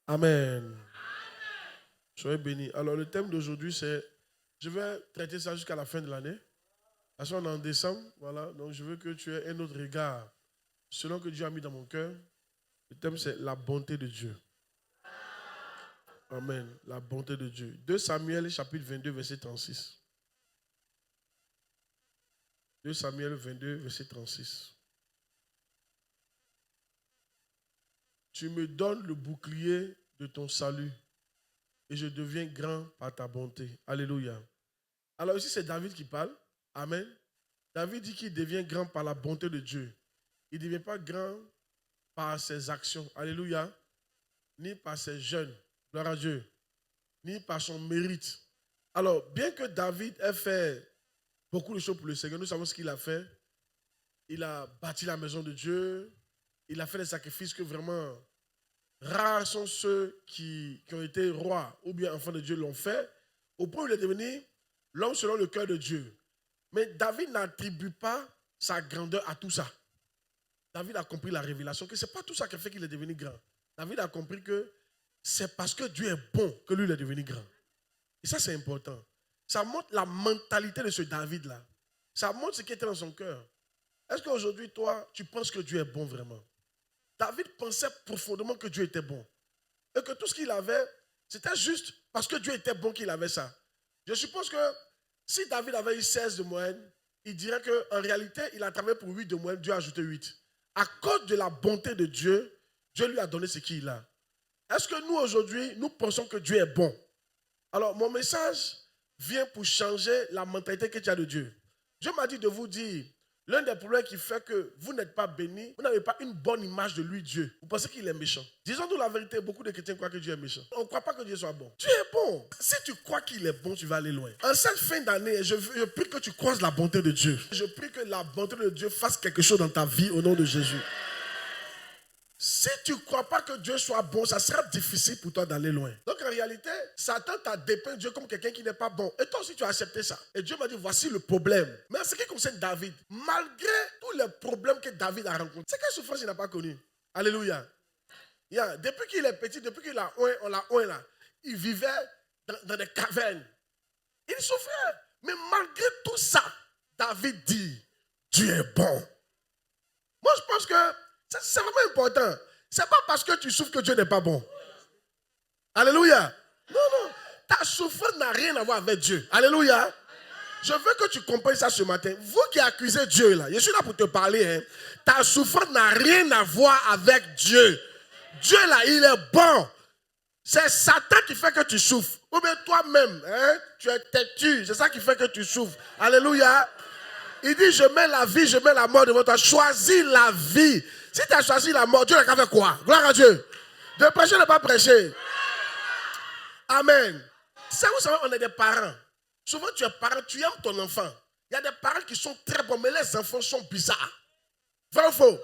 Amen. Soyez bénis. Alors, le thème d'aujourd'hui, c'est... Je vais traiter ça jusqu'à la fin de l'année. Parce qu'on est en décembre, voilà. Donc, je veux que tu aies un autre regard. Selon que Dieu a mis dans mon cœur, le thème, c'est la bonté de Dieu. Amen. La bonté de Dieu. 2 Samuel, chapitre 22, verset 36. 2 Samuel 22, verset 36. Tu me donnes le bouclier de ton salut et je deviens grand par ta bonté. Alléluia. Alors ici, c'est David qui parle. Amen. David dit qu'il devient grand par la bonté de Dieu. Il ne devient pas grand par ses actions. Alléluia. Ni par ses jeûnes. Gloire à Dieu. Ni par son mérite. Alors, bien que David ait fait beaucoup de choses pour le Seigneur, nous savons ce qu'il a fait. Il a bâti la maison de Dieu. Il a fait des sacrifices que vraiment rares sont ceux qui ont été rois ou bien enfants de Dieu l'ont fait. Au point où il est devenu l'homme selon le cœur de Dieu. Mais David n'attribue pas sa grandeur à tout ça. David a compris la révélation que ce n'est pas tout ça qui fait qu'il est devenu grand. David a compris que c'est parce que Dieu est bon que lui il est devenu grand. Et ça, c'est important. Ça montre la mentalité de ce David-là. Ça montre ce qui était dans son cœur. Est-ce qu'aujourd'hui, toi, tu penses que Dieu est bon vraiment? David pensait profondément que Dieu était bon. Et que tout ce qu'il avait, c'était juste parce que Dieu était bon qu'il avait ça. Je suppose que si David avait eu 16 de moyenne, il dirait qu'en réalité, il a travaillé pour 8 de moyenne, Dieu a ajouté 8. À cause de la bonté de Dieu, Dieu lui a donné ce qu'il a. Est-ce que nous, aujourd'hui, nous pensons que Dieu est bon? Alors, mon message vient pour changer la mentalité que tu as de Dieu. Dieu m'a dit de vous dire, l'un des problèmes qui fait que vous n'êtes pas bénis, vous n'avez pas une bonne image de lui, Dieu. Vous pensez qu'il est méchant. Disons-nous la vérité, beaucoup de chrétiens croient que Dieu est méchant. On ne croit pas que Dieu soit bon. Dieu est bon. Si tu crois qu'il est bon, tu vas aller loin. En cette fin d'année, je prie que tu croises la bonté de Dieu. Je prie que la bonté de Dieu fasse quelque chose dans ta vie au nom de Jésus. Si tu ne crois pas que Dieu soit bon, ça sera difficile pour toi d'aller loin. Donc en réalité, Satan t'a dépeint Dieu comme quelqu'un qui n'est pas bon. Et toi aussi tu as accepté ça. Et Dieu m'a dit, voici le problème. Mais en ce qui concerne David, malgré tous les problèmes que David a rencontrés, c'est quelle souffrance il n'a pas connue? Alléluia. Depuis qu'il est petit, depuis qu'il a on l'a oint là, il vivait dans des cavernes. Il souffrait. Mais malgré tout ça, David dit, Dieu est bon. Moi je pense que c'est vraiment important. Ce n'est pas parce que tu souffres que Dieu n'est pas bon. Alléluia. Non. Ta souffrance n'a rien à voir avec Dieu. Alléluia. Je veux que tu comprennes ça ce matin. Vous qui accusez Dieu là, je suis là pour te parler. Hein. Ta souffrance n'a rien à voir avec Dieu. Dieu là, il est bon. C'est Satan qui fait que tu souffres. Ou bien toi-même, hein, tu es têtu. C'est ça qui fait que tu souffres. Alléluia. Il dit, je mets la vie, je mets la mort devant toi. Choisis la vie. Si tu as choisi la mort, Dieu n'a qu'à faire quoi? Gloire à Dieu. De prêcher, ne pas prêcher. Amen. C'est vous savez, on est des parents. Souvent, tu es parent, tu aimes ton enfant. Il y a des parents qui sont très bons, mais les enfants sont bizarres. Vrai ou faux?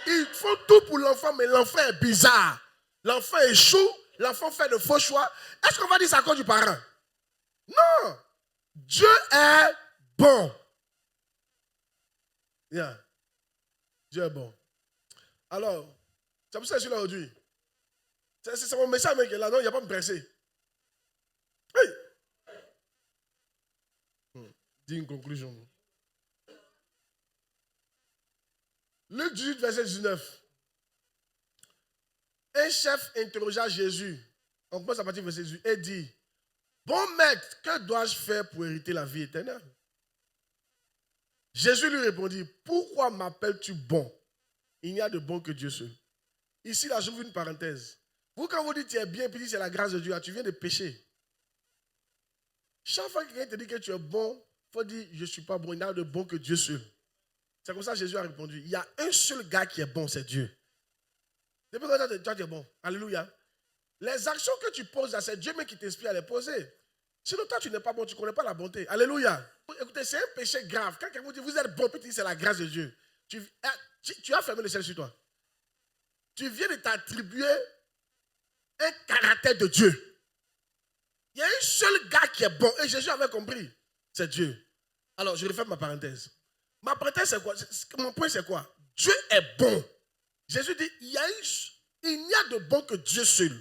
Ils font tout pour l'enfant, mais l'enfant est bizarre. L'enfant échoue, l'enfant fait de faux choix. Est-ce qu'on va dire ça à cause du parent? Non. Dieu est bon. Dieu est bon. Alors, c'est pour ça que je suis là aujourd'hui. C'est mon message, mec, là, non, il n'y a pas à me presser. Hey! Dis une conclusion. Luc 18, verset 19. Un chef interrogea Jésus. On commence à partir du verset 18 et dit, bon maître, que dois-je faire pour hériter la vie éternelle? Jésus lui répondit, pourquoi m'appelles-tu bon? Il n'y a de bon que Dieu seul. Ici, là, j'ouvre une parenthèse. Vous, quand vous dites tu es bien, puis c'est la grâce de Dieu, là, tu viens de pécher. Chaque fois que quelqu'un te dit que tu es bon, il faut dire, je ne suis pas bon, il n'y a de bon que Dieu seul. C'est comme ça que Jésus a répondu, il y a un seul gars qui est bon, c'est Dieu. Depuis que toi, tu es bon. Alléluia. Les actions que tu poses, c'est Dieu même qui t'inspire à les poser. Sinon, toi, tu n'es pas bon, tu ne connais pas la bonté. Alléluia. Écoutez, c'est un péché grave. Quand quelqu'un vous dit, vous êtes bon, puis tu dis, c'est la grâce de Dieu. Tu as fermé le ciel sur toi. Tu viens de t'attribuer un caractère de Dieu. Il y a un seul gars qui est bon. Et Jésus avait compris. C'est Dieu. Alors, je referme ma parenthèse. Ma parenthèse, c'est quoi? Mon point, c'est quoi? Dieu est bon. Jésus dit, il n'y a de bon que Dieu seul.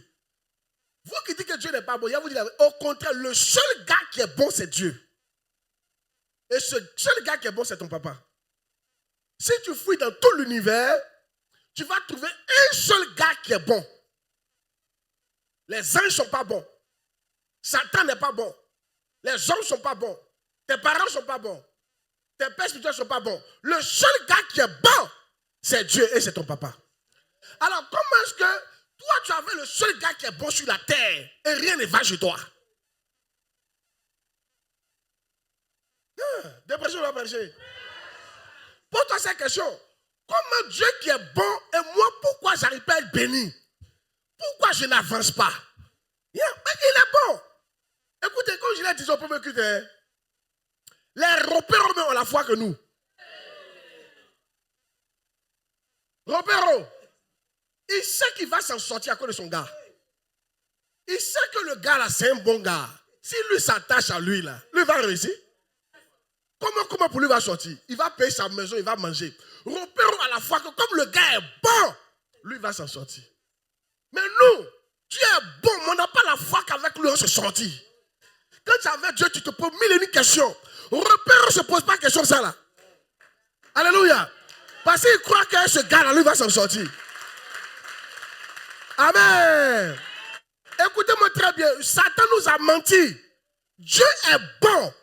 Vous qui dites que Dieu n'est pas bon, il va vous dire au contraire, le seul gars qui est bon, c'est Dieu. Et ce seul gars qui est bon, c'est ton papa. Si tu fouilles dans tout l'univers, tu vas trouver un seul gars qui est bon. Les anges ne sont pas bons. Satan n'est pas bon. Les hommes ne sont pas bons. Tes parents ne sont pas bons. Tes pères spirituels ne sont pas bons. Le seul gars qui est bon, c'est Dieu et c'est ton papa. Alors, comment est-ce que toi, tu avais le seul gars qui est bon sur la terre et rien ne va chez toi? Dépression va marcher. Pose-toi cette question. Comment Dieu qui est bon et moi, pourquoi j'arrive pas à être béni? Pourquoi je n'avance pas? Mais il est bon. Écoutez, comme je l'ai dit au premier culte, les repères ont la foi que nous. Repère, il sait qu'il va s'en sortir à cause de son gars. Il sait que le gars là, c'est un bon gars. Si lui s'attache à lui là, lui va réussir. Comment pour lui va sortir? Il va payer sa maison, il va manger. Repérons à la fois que comme le gars est bon, lui va s'en sortir. Mais nous, Dieu est bon, mais on n'a pas la foi qu'avec lui on se sortit. Quand tu es avec Dieu, tu te poses mille et une questions. Repérons ne se pose pas question de ça là. Alléluia. Parce qu'il croit que ce gars là, lui va s'en sortir. Amen. Écoutez-moi très bien, Satan nous a menti. Dieu est bon.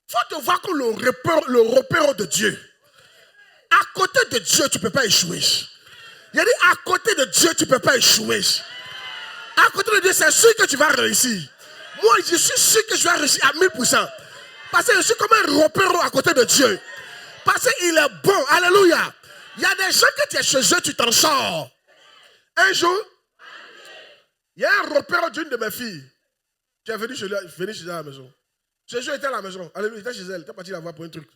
Il faut te voir comme le repère de Dieu. À côté de Dieu, tu ne peux pas échouer. Il a dit, à côté de Dieu, tu ne peux pas échouer. À côté de Dieu, c'est sûr que tu vas réussir. Moi, je suis sûr que je vais réussir à 1000%. Parce que je suis comme un repère à côté de Dieu. Parce qu'il est bon. Alléluia. Il y a des gens que tu es chez eux, tu t'en sors. Un jour, il y a un repère d'une de mes filles qui est venu chez elle à la maison. Ce jour, il était à la maison. Alléluia, il était chez elle. Il était parti la voir pour un truc.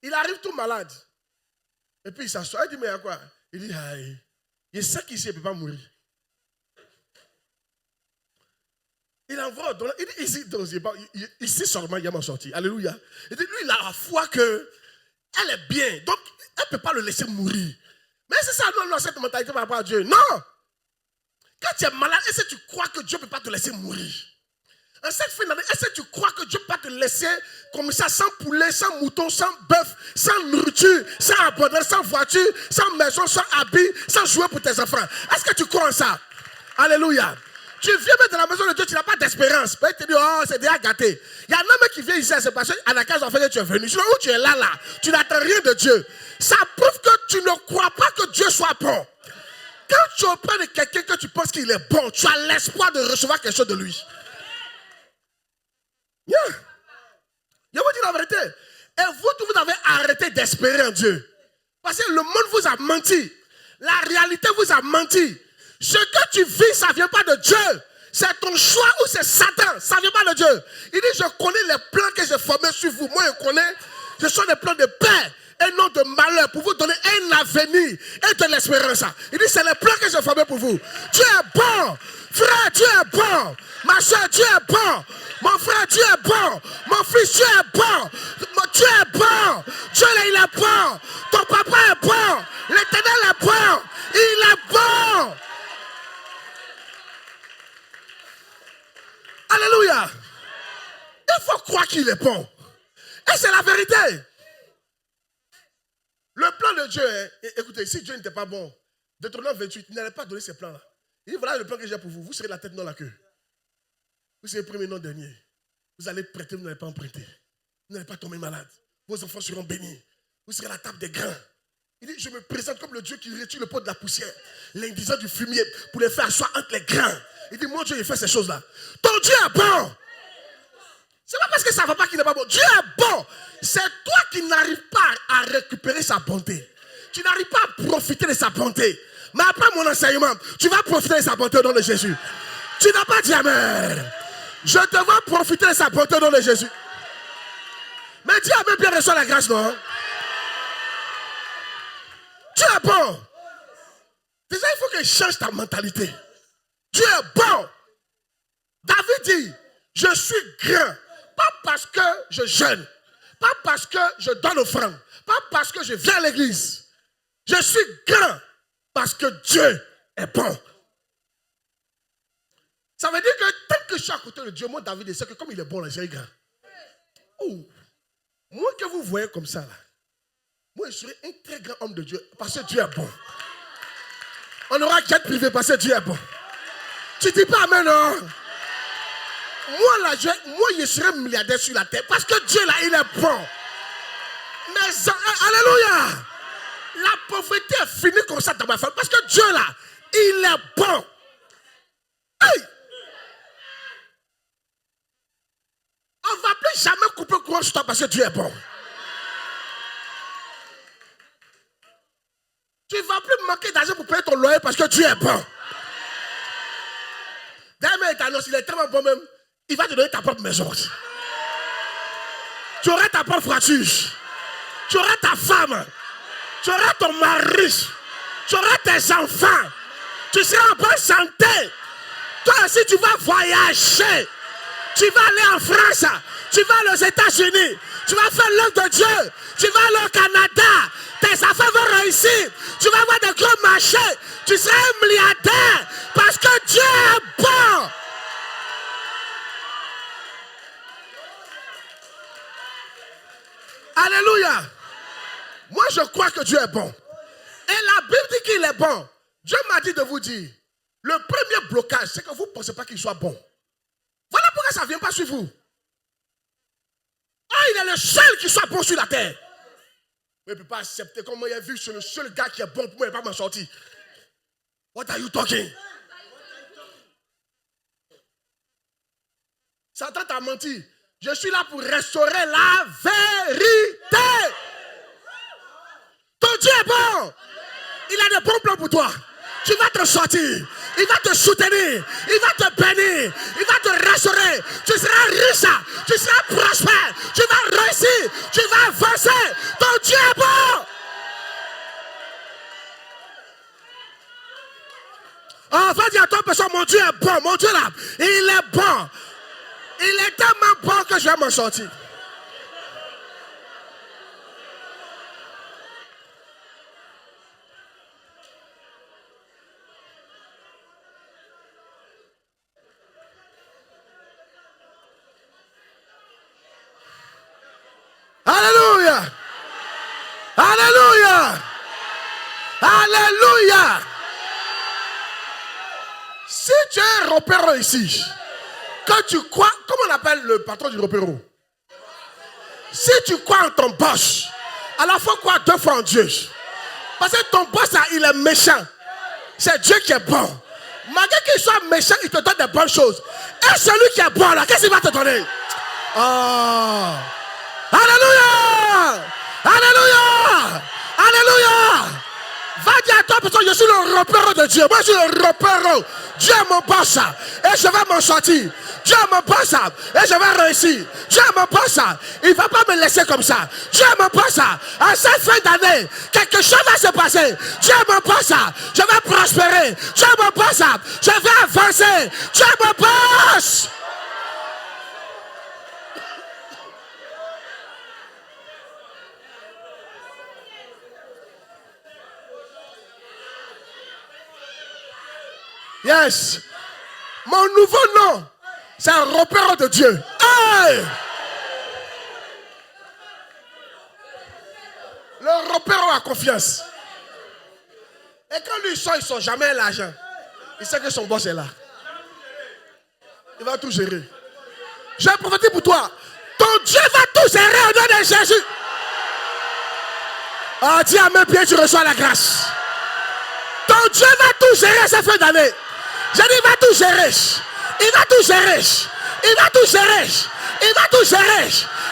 Il arrive tout malade. Et puis il s'assoit. Il dit, mais il y a quoi? Il dit, aïe. Il sait qu'ici, il ne peut pas mourir. Il envoie. Il dit, ici seulement, il va m'en sortir. Alléluia. Il dit, lui, il a la foi qu'elle est bien. Donc, elle ne peut pas le laisser mourir. Mais c'est ça, non, cette mentalité par rapport à Dieu. Non. Quand tu es malade, est-ce que tu crois que Dieu ne peut pas te laisser mourir? En cette fin d'année, est-ce que tu crois que Dieu ne peut pas te laisser comme ça, sans poulet, sans mouton, sans bœuf, sans nourriture, sans abondance, sans voiture, sans maison, sans habit, sans jouer pour tes enfants? Est-ce que tu crois en ça? Alléluia. Tu viens mettre dans la maison de Dieu, tu n'as pas d'espérance. Il te dit, oh, c'est déjà gâté. Il y a un homme qui vient ici, c'est parce qu'à la case en fait que tu es venu. Sinon, où tu es là, tu n'attends rien de Dieu. Ça prouve que tu ne crois pas que Dieu soit bon. Quand tu es auprès de quelqu'un que tu penses qu'il est bon, tu as l'espoir de recevoir quelque chose de lui. Yeah. Je vous dis la vérité. Et vous avez arrêté d'espérer en Dieu. Parce que le monde vous a menti. La réalité vous a menti. Ce que tu vis, ça ne vient pas de Dieu. C'est ton choix ou c'est Satan. Ça ne vient pas de Dieu. Il dit, je connais les plans que j'ai formés sur vous. Moi, je connais. Ce sont des plans de paix et non de malheur. Pour vous donner un avenir et de l'espérance. Il dit, c'est les plans que j'ai formés pour vous. Dieu est bon. Frère, Dieu est bon. Ma soeur, Dieu est bon. Mon frère, Dieu est bon. Mon fils, Dieu est bon. Dieu est bon. Dieu, il est bon. Ton papa est bon. L'Éternel est bon. Il est bon. Alléluia. Il faut croire qu'il est bon. Et c'est la vérité. Le plan de Dieu, écoutez, si Dieu n'était pas bon, Deutéronome 28, il n'allait pas donner ces plans-là. Il dit, voilà le plan que j'ai pour vous. Vous serez la tête, non la queue. Vous serez premier, non dernier. Vous allez prêter, vous n'allez pas emprunter. Vous n'allez pas tomber malade. Vos enfants seront bénis. Vous serez à la table des grands. Il dit, je me présente comme le Dieu qui retire le pot de la poussière, l'indigent du fumier, pour les faire asseoir entre les grands. Il dit, mon Dieu, il fait ces choses-là. Ton Dieu est bon. C'est pas parce que ça ne va pas qu'il n'est pas bon. Dieu est bon. C'est toi qui n'arrives pas à récupérer sa bonté. Tu n'arrives pas à profiter de sa bonté. Mais après mon enseignement, tu vas profiter de sa bonté au nom de Jésus. Tu n'as pas dit amen. Je te vois profiter de sa bonté au nom de Jésus. Mais dis amen, bien reçoit la grâce, non? Dieu est bon. Déjà, il faut que je change ta mentalité. Dieu est bon. David dit, je suis grand. Pas parce que je jeûne. Pas parce que je donne offrande. Pas parce que je viens à l'église. Je suis grand parce que Dieu est bon. Ça veut dire que tant que je suis à côté de Dieu, moi, David, c'est que comme il est bon, là, j'ai grand. Oh, moi que vous voyez comme ça, là, moi, je serai un très grand homme de Dieu parce que Dieu est bon. On aura jet privé parce que Dieu est bon. Tu dis pas amen, non? Moi, là, je serai milliardaire sur la terre parce que Dieu, là, il est bon. Mais, alléluia. La pauvreté est finie comme ça dans ma famille parce que Dieu, là, il est bon. Hey! On ne va plus jamais couper le courant sur toi parce que Dieu est bon. Tu ne vas plus manquer d'argent pour payer ton loyer parce que Dieu est bon. D'ailleurs, il t'annonce, il est tellement bon même, il va te donner ta propre maison. Tu auras ta propre voiture. Tu auras ta femme. Tu auras ton mari. Tu auras tes enfants. Tu seras en bonne santé. Toi aussi, tu vas voyager. Tu vas aller en France. Tu vas aller aux États-Unis. Tu vas faire l'œuvre de Dieu. Tu vas aller au Canada. Tes affaires vont réussir. Tu vas avoir des gros marchés. Tu seras un milliardaire. Parce que Dieu est bon. Alléluia. Moi, je crois que Dieu est bon. Et la Bible dit qu'il est bon. Dieu m'a dit de vous dire, le premier blocage, c'est que vous ne pensez pas qu'il soit bon. Voilà pourquoi ça ne vient pas sur vous. Ah, il est le seul qui soit bon sur la terre. Mais il ne peut pas accepter. Comme moi, il a vu, c'est le seul gars qui est bon pour moi, il ne va pas m'en sortir. What are you talking? Satan t'a menti. Je suis là pour restaurer la vérité. Ton Dieu est bon. Il a de bons plans pour toi. Tu vas te sortir. Il va te soutenir. Il va te bénir. Il va te restaurer. Tu seras riche. Tu seras prospère. Tu vas réussir. Tu vas avancer. Ton Dieu est bon. Oh, va dire à toi, personne, mon Dieu est bon. Mon Dieu là, il est bon. Il est tellement bon que je vais m'en sortir. Alléluia. Alléluia. Alléluia. Si tu es un repéreur ici, quand tu crois, comment on appelle le patron du repéreur? Si tu crois en ton boss, alors il faut croire deux fois en Dieu. Parce que ton boss, là, il est méchant. C'est Dieu qui est bon. Malgré qu'il soit méchant, il te donne des bonnes choses. Et celui qui est bon, là, qu'est-ce qu'il va te donner? Oh. Alléluia! Alléluia! Alléluia! Va dire à toi, parce que je suis le repéreur de Dieu. Moi, je suis le repéreur. Dieu est mon boss et je vais m'en sortir. Dieu est mon boss et je vais réussir. Dieu est mon boss. Il ne va pas me laisser comme ça. Dieu est mon boss. À cette fin d'année, quelque chose va se passer. Dieu est mon boss. Je vais prospérer. Dieu est mon boss. Je vais avancer. Dieu est mon boss. Yes. Mon nouveau nom, c'est un repère de Dieu. Hey! Le repère a confiance. Et quand lui il sort jamais l'argent. Il sait que son boss est là. Il va tout gérer. J'ai prophétisé pour toi. Ton Dieu va tout gérer au nom de Jésus. Ah, dis à mes pieds, tu reçois la grâce. Ton Dieu va tout gérer cette fin d'année. J'ai dit, il va tout gérer. Il va tout gérer. Il va tout gérer. Il va tout gérer.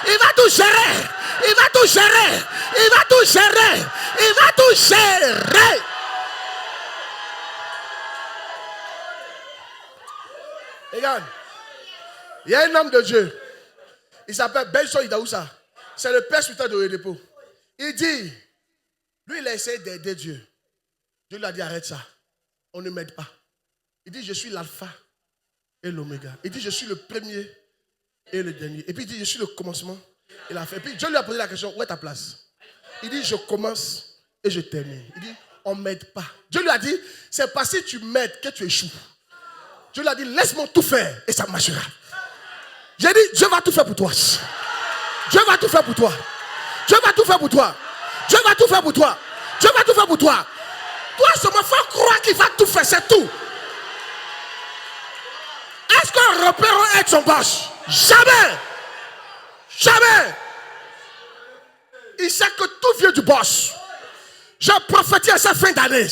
Il va tout gérer. Il va tout gérer. Il va tout gérer. Il va tout gérer. Regarde. Il y a un homme de Dieu. Il s'appelle Benson Idaoussa. C'est le père spirituel de Oyedepo. Il dit, lui, il a essayé d'aider Dieu. Dieu lui a dit, arrête ça. On ne m'aide pas. Il dit, je suis l'alpha et l'oméga. Il dit, je suis le premier et le dernier. Et puis il dit, je suis le commencement et la fin. Et puis Dieu lui a posé la question, où est ta place? Il dit, je commence et je termine. Il dit, on ne m'aide pas. Dieu lui a dit, c'est parce que tu m'aides que tu échoues. Dieu lui a dit, laisse-moi tout faire et ça marchera. J'ai dit, Dieu va tout faire pour toi. Dieu va tout faire pour toi. Dieu va tout faire pour toi. Dieu va tout faire pour toi. Dieu va tout faire pour toi. Toi seulement, il faut croire qu'il va tout faire, c'est tout. Est-ce qu'un repère va être son boss? Jamais. Jamais. Il sait que tout vient du boss. Je prophétise à cette fin d'année.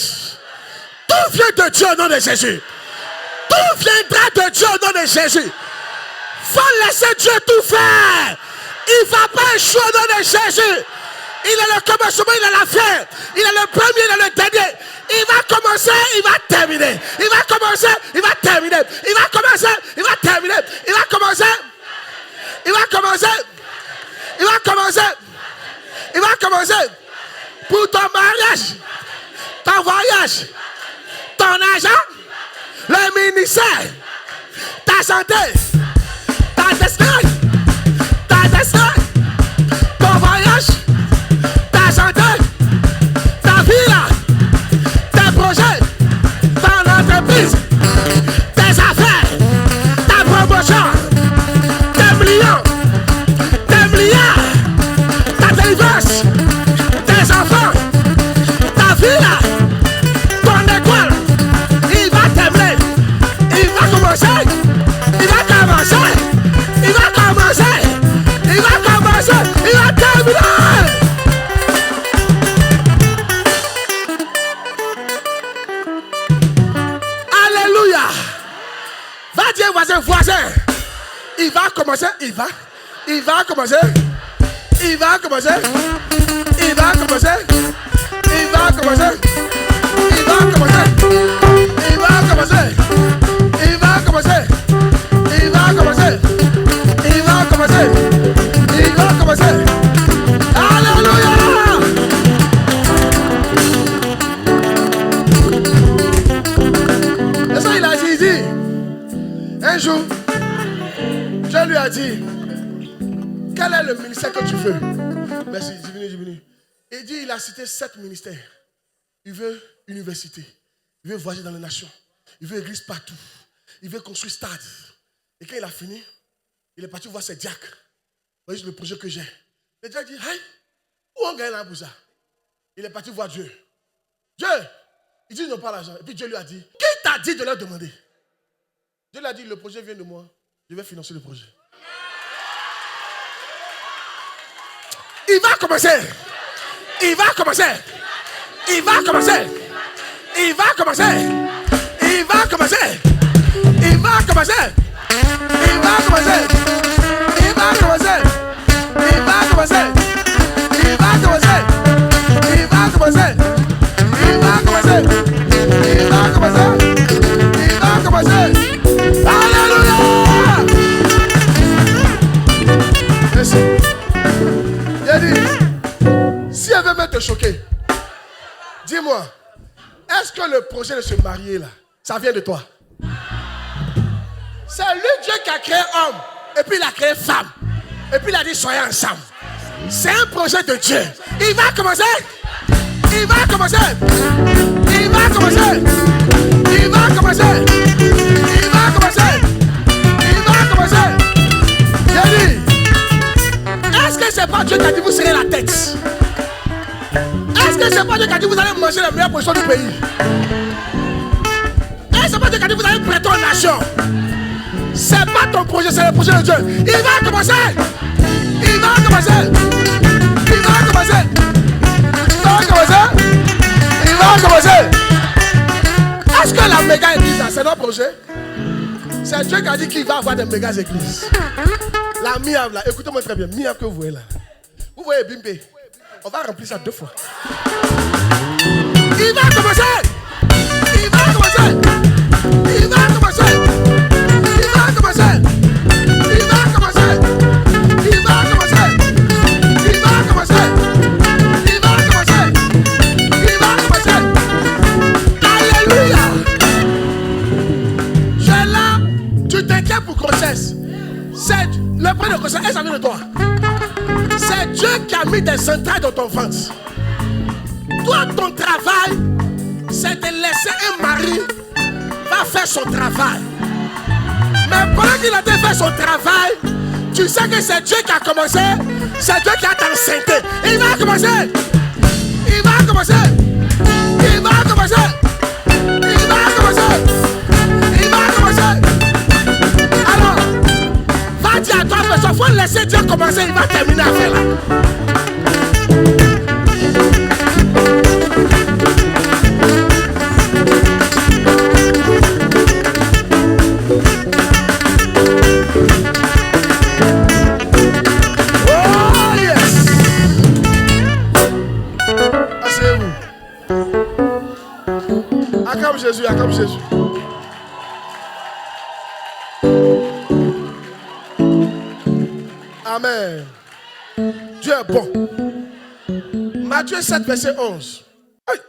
Tout vient de Dieu au nom de Jésus. Tout viendra de Dieu au nom de Jésus. Faut laisser Dieu tout faire. Il ne va pas échouer au nom de Jésus. Il a le commencement, il a la fin. Il a le premier, il a le dernier. Il va commencer, il va terminer. Il va commencer, il va terminer. Il va commencer, il va terminer. Il va commencer. Il va commencer. Il va commencer. Il va commencer. Pour ton mariage, ton voyage, ton argent, le ministère, ta santé, ta destinée, ton voyage, ta santé, ta vie, tes projets, ton entreprise, tes affaires, ta promotion, tes millions, tes milliards, ta délivrance, tes enfants, ta vie, ton école, il va terminer, il va commencer, il va commencer, il va commencer, il va commencer, il va terminer. Alléluia. Va dire voisin, il va commencer, il va commencer, il va commencer, il va commencer, il va commencer, il va commencer, il va commencer, il va commencer, il va commencer, il va commencer, il va commencer. Alléluia. Et ça il a dit, un jour, Dieu lui a dit, quel est le ministère que tu veux? Merci, diminue. Il dit, il a cité 7 ministères. Il veut université. Il veut voyager dans les nations. Il veut église partout. Il veut construire stade. Et quand il a fini, il est parti voir ses diacres. Voyez le projet que j'ai. Le diacre dit, hey, où on gagne là pour ça? Il est parti voir Dieu. Dieu, il dit, ils n'ont pas l'argent. Et puis Dieu lui a dit, qui t'a dit de leur demander? Dieu lui a dit, le projet vient de moi. Je vais financer le projet. Il va commencer. Il va commencer. Il va commencer. Il va commencer. Il va commencer. Il va commencer. Il va commencer. Il va commencer. Il va commencer. Il va commencer. Il va commencer. Il va commencer. Il va commencer. Il va commencer. Alléluia. Merci. Il dit, si elle veut même te choquer, dis-moi, est-ce que le projet de se marier là, ça vient de toi? C'est lui Dieu qui a créé homme, et puis il a créé femme, et puis il a dit soyez ensemble. C'est un projet de Dieu. Il va commencer. Il va commencer. Il va commencer. Il va commencer. Il va commencer. Il va commencer. J'ai dit, est-ce que c'est pas Dieu qui a dit vous serez la tête? Est-ce que c'est pas Dieu qui a dit vous allez manger la meilleure position du pays? Est-ce que c'est pas Dieu qui a dit vous allez prêter aux nations? C'est pas ton projet, c'est le projet de Dieu. Il va commencer. Il va commencer. Il va commencer. Il va commencer. Il va commencer. Est-ce que la méga église, c'est notre projet? C'est Dieu qui a dit qu'il va avoir des méga églises. La Miam là, écoutez-moi très bien. Miam que vous voyez là. Vous voyez Bimbe. On va remplir ça 2 fois. Il va commencer. Il va commencer. Il va commencer. Il va commencer. Il va commencer. Il va commencer. Il va commencer. Il va commencer. Il va commencer. Alléluia. Tu es là, tu t'inquiètes pour grossesse. C'est le point de grossesse, ça vient de toi. C'est Dieu qui a mis des entrailles dans ton ventre. Toi, ton travail, c'est de laisser un mari va faire son travail. qu'il a fait son travail, tu sais que c'est Dieu qui a commencé, c'est Dieu qui a t'enceinté. Il va commencer. Il va commencer. Il va commencer. Il va commencer. Il va commencer. Alors, va dire à toi, il faut laisser Dieu commencer, il va terminer à faire là. Jésus, acclame Jésus. Amen. Dieu est bon. Matthieu 7, verset 11. Hey.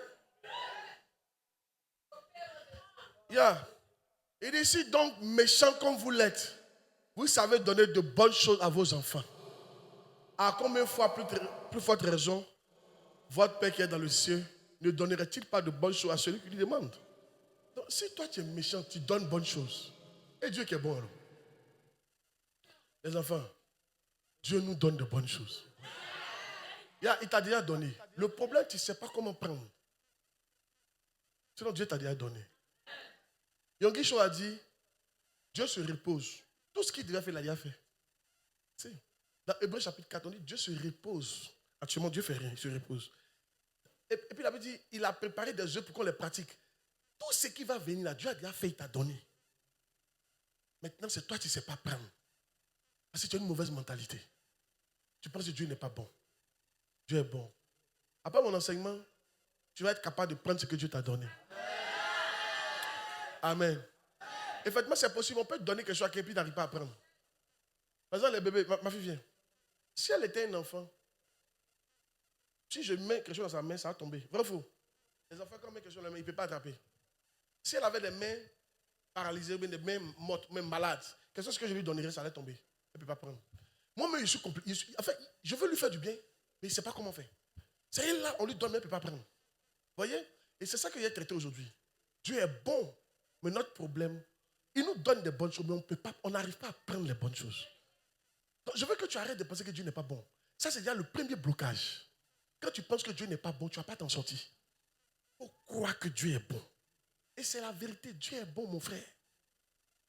Yeah. Il dit ici donc, méchants comme vous l'êtes, vous savez donner de bonnes choses à vos enfants. À combien de fois plus forte raison, votre Père qui est dans le ciel ne donnerait-il pas de bonnes choses à celui qui lui demande? Donc, si toi tu es méchant, tu donnes bonnes choses. Et Dieu qui est bon alors. Les enfants, Dieu nous donne de bonnes choses. Il t'a déjà donné. Le problème, tu ne sais pas comment prendre. Sinon, Dieu t'a déjà donné. Yonggi Cho a dit, Dieu se repose. Tout ce qu'il devait faire, il a déjà fait. C'est. Dans Hébreux chapitre 4, on dit, Dieu se repose. Actuellement, Dieu ne fait rien, il se repose. Et puis il avait dit, il a préparé des œuvres pour qu'on les pratique. Tout ce qui va venir là, Dieu a déjà fait, il t'a donné. Maintenant, c'est toi qui ne sais pas prendre. Parce que tu as une mauvaise mentalité. Tu penses que Dieu n'est pas bon. Dieu est bon. Après mon enseignement, tu vas être capable de prendre ce que Dieu t'a donné. Amen. Effectivement, c'est possible. On peut te donner quelque chose à quelqu'un et n'arrive pas à prendre. Par exemple, les bébés, ma fille vient. Si elle était un enfant, si je mets quelque chose dans sa main, ça va tomber. Vrai ou faux? Les enfants, quand on met quelque chose dans la main, ils ne peuvent pas attraper. Si elle avait des mains paralysées, ou des mains mortes, même malades, quelque chose que je lui donnerais, ça allait tomber. Elle ne peut pas prendre. Moi-même, je suis compliqué. Enfin, je veux lui faire du bien, mais il ne sait pas comment faire. C'est là, on lui donne, mais elle ne peut pas prendre. Vous voyez? Et c'est ça qu'il est traité aujourd'hui. Dieu est bon, mais notre problème, il nous donne des bonnes choses, mais on n'arrive pas à prendre les bonnes choses. Donc, je veux que tu arrêtes de penser que Dieu n'est pas bon. Ça, c'est déjà le premier blocage. Quand tu penses que Dieu n'est pas bon, tu ne vas pas t'en sortir. Il faut croire que Dieu est bon. Et c'est la vérité, Dieu est bon, mon frère.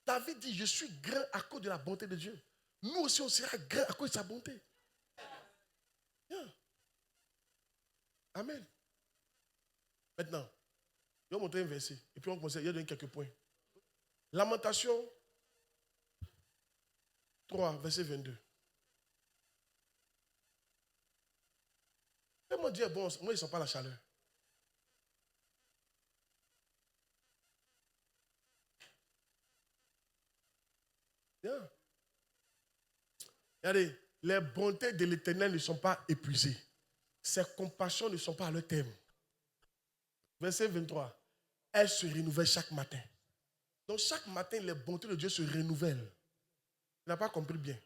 David dit, je suis grand à cause de la bonté de Dieu. Nous aussi, on sera grand à cause de sa bonté. Yeah. Amen. Maintenant, je vais montrer un verset. Et puis on commence, il y a quelques points. Lamentation 3, verset 22. Et moi, Dieu est bon, moi, ils ne sent pas la chaleur. Yeah. Regardez, les bontés de l'Éternel ne sont pas épuisées. Ses compassions ne sont pas à leur terme. Verset 23. Elles se renouvellent chaque matin. Donc chaque matin, les bontés de Dieu se renouvellent. Tu n'as pas compris bien.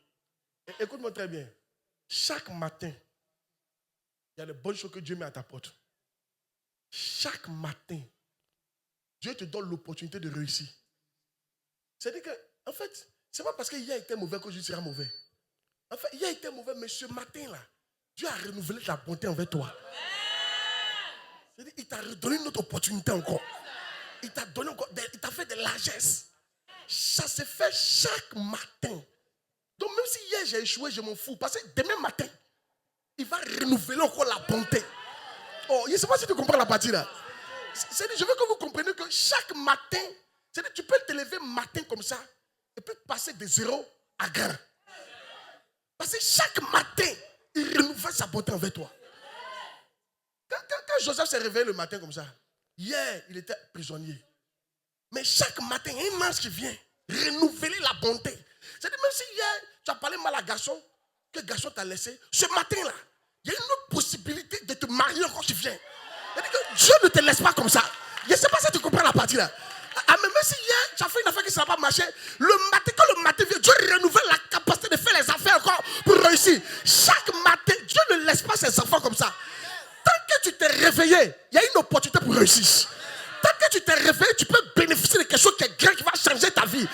Écoute-moi très bien. Chaque matin, il y a des bonnes choses que Dieu met à ta porte. Chaque matin, Dieu te donne l'opportunité de réussir. C'est-à-dire que, en fait, ce n'est pas parce qu'il a été mauvais que Dieu sera mauvais. En fait, il a été mauvais, mais ce matin-là, Dieu a renouvelé la bonté envers toi. C'est-à-dire, il t'a redonné une autre opportunité encore. Il t'a donné encore, il t'a fait de largesse. Ça se fait chaque matin. Donc même si hier j'ai échoué, je m'en fous. Parce que demain matin, il va renouveler encore la bonté. Oh, je ne sais pas si tu comprends la partie là. C'est-à-dire, je veux que vous compreniez que chaque matin, c'est-à-dire, tu peux te lever matin comme ça et puis passer de 0 à grand. Parce que chaque matin, il renouvelle sa bonté envers toi. Quand Joseph s'est réveillé le matin comme ça, hier, il était prisonnier. Mais chaque matin, il y a un ange qui vient renouveler la bonté. C'est-à-dire, même si hier, tu as parlé mal à garçon, que garçon t'a laissé, ce matin-là, il y a une autre possibilité de te marier quand tu viens. C'est-à-dire que Dieu ne te laisse pas comme ça. Je ne sais pas si tu comprends la partie là. Ah, mais même si hier, tu as fait une affaire qui ne sera pas marché, le matin, quand le matin vient, Dieu renouvelle la capacité de faire les affaires encore pour réussir. Chaque matin, Dieu ne laisse pas ses enfants comme ça. Tant que tu t'es réveillé, il y a une opportunité pour réussir. Tant que tu t'es réveillé, tu peux bénéficier de quelque chose qui est grand, qui va changer ta vie.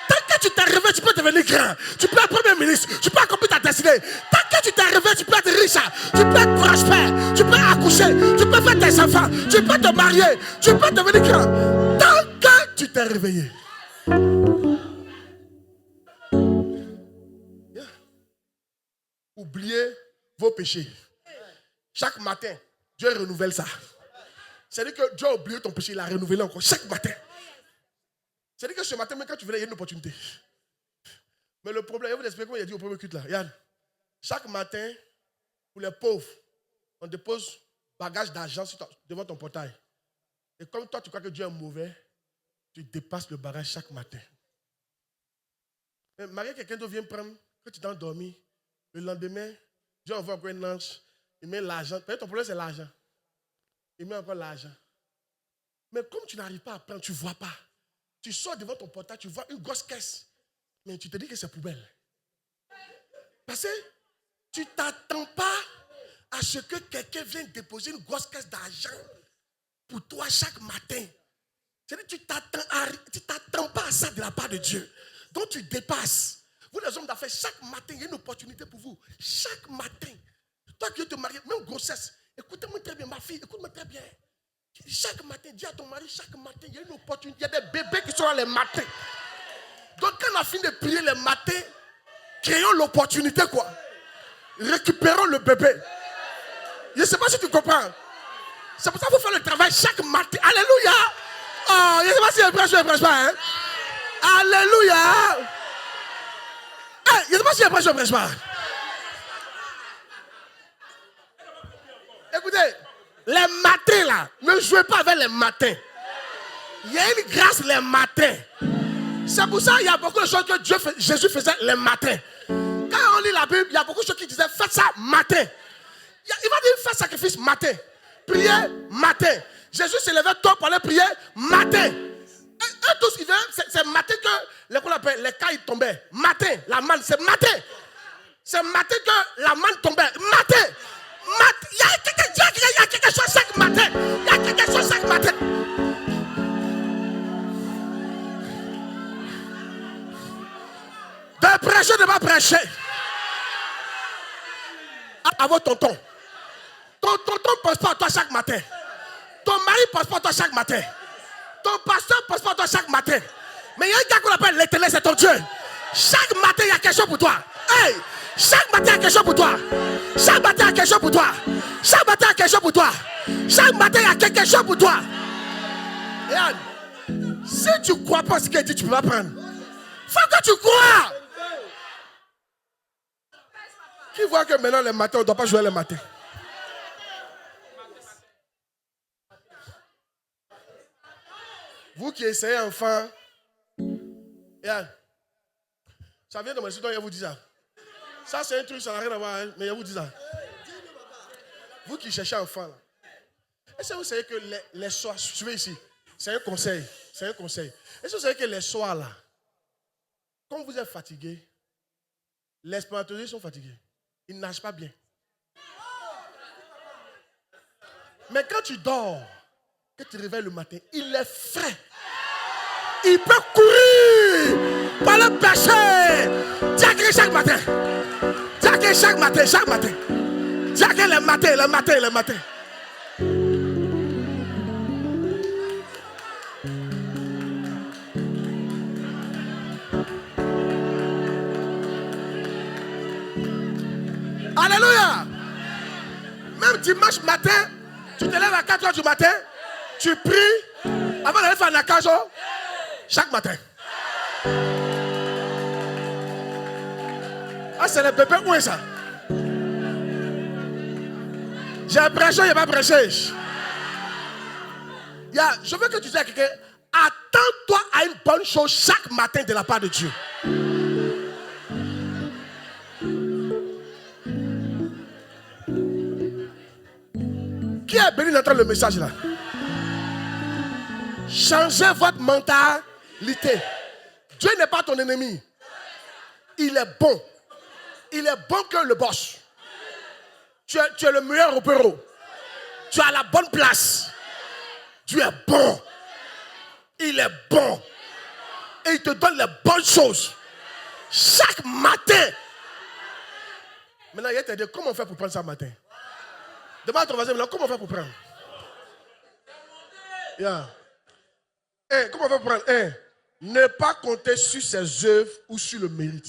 Tant que que tu t'es réveillé, tu peux devenir grand. Tu peux être premier ministre. Tu peux accomplir ta destinée. Tant que tu t'es réveillé, tu peux être riche. Tu peux être prospère. Tu peux accoucher. Tu peux faire tes enfants. Tu peux te marier. Tu peux devenir grand. Tant que tu t'es réveillé. Yeah. Oubliez vos péchés. Chaque matin, Dieu renouvelle ça. C'est-à-dire que Dieu a oublié ton péché, il l'a renouvelé encore chaque matin. C'est-à-dire que ce matin, même quand tu venais, il y a une opportunité. Mais le problème, je vais vous expliquer comment il a dit au premier culte là. Yann, chaque matin, pour les pauvres, on dépose bagage d'argent devant ton portail. Et comme toi, tu crois que Dieu est mauvais, tu dépasses le bagage chaque matin. Mais Marie, quelqu'un d'autre vient prendre, quand tu t'es endormi, le lendemain, Dieu envoie encore un ange, il met l'argent. Peut-être ton problème, c'est l'argent. Il met encore l'argent. Mais comme tu n'arrives pas à prendre, tu ne vois pas. Tu sors devant ton portail, tu vois une grosse caisse. Mais tu te dis que c'est poubelle. Parce que tu ne t'attends pas à ce que quelqu'un vienne déposer une grosse caisse d'argent pour toi chaque matin. C'est-à-dire que tu ne t'attends pas à ça de la part de Dieu. Donc tu dépasses. Vous les hommes d'affaires, chaque matin, il y a une opportunité pour vous. Chaque matin. Toi qui veux te marier, même grossesse, écoutez-moi très bien, ma fille, écoute-moi très bien. Chaque matin, dis à ton mari, chaque matin, il y a une opportunité. Il y a des bébés qui sont là les matins. Donc quand on a fini de prier les matins, créons l'opportunité, quoi. Récupérons le bébé. Je ne sais pas si tu comprends. C'est pour ça qu'il faut faire le travail chaque matin. Alléluia. Oh, je ne sais pas si je prêche pas. Hein? Alléluia. Hey, je ne sais pas si je prêche pas. Écoutez, les matins là, ne jouez pas avec les matins. Il y a une grâce les matins. C'est pour ça qu'il y a beaucoup de choses que Jésus faisait les matins. Quand on lit la Bible, il y a beaucoup de choses qui disaient faites ça matin. Il va dire faites sacrifice matin. Priez matin. Jésus se levait tôt pour aller prier matin. Eux tous, c'est matin que les cailles tombaient. Matin, la manne, c'est matin. C'est matin que la manne tombait. Matin. Il y a quelque chose chaque matin. Il y a quelque chose chaque matin. De prêcher, de ne pas prêcher. À votre tonton. Ton tonton ne pense pas à toi chaque matin. Ton mari ne pense pas à toi chaque matin. Ton pasteur ne pense pas à toi chaque matin. Mais il y a un gars qu'on appelle l'Éternel, c'est ton Dieu. Chaque matin, il y a quelque chose pour toi. Hey! Chaque matin, il y a quelque chose pour toi. Chaque matin, il y a quelque chose pour toi. Chaque matin, il y a quelque chose pour toi. Chaque matin, il y a quelque chose pour toi. Regarde, si tu ne crois pas ce qu'il dit, tu ne peux pas prendre. Il faut que tu crois. Qui voit que maintenant, les matins, on ne doit pas jouer les matins? Vous qui essayez enfant, regarde, ça vient de mon institut, je vous dis ça. Ça, c'est un truc, ça n'a rien à voir, hein, mais je vous dis ça. Vous qui cherchez enfant, là, est-ce que vous savez que les soirs, suivez ici, c'est un conseil, Est-ce que vous savez que les soirs, là, quand vous êtes fatigué, les spermatozoïdes sont fatigués. Ils ne nagent pas bien. Mais quand tu dors, que tu te réveilles le matin, il est frais. Il peut courir par le péché. Diacre chaque matin. Diacre chaque matin. Diacre le matin. Alléluia. Même dimanche matin, tu te lèves à 4h du matin, tu pries avant d'aller faire la cage chaque matin. Ah, c'est le bébé, où est ça? J'ai prêché, il n'y a pas prêché. Je veux que tu dises à quelqu'un, attends-toi à une bonne chose chaque matin de la part de Dieu. Qui est béni d'entendre le message là? Changez votre mentalité. Dieu n'est pas ton ennemi. Il est bon. Il est bon que le boss. Tu es le meilleur au bureau. Tu as la bonne place. Tu es bon. Il est bon. et il te donne les bonnes choses. Chaque matin. Maintenant, il va te dire, comment on fait pour prendre ça matin? Demande à ton voisin, maintenant, comment on fait pour prendre? Yeah. Comment on fait pour prendre? Ne pas compter sur ses œuvres ou sur le mérite.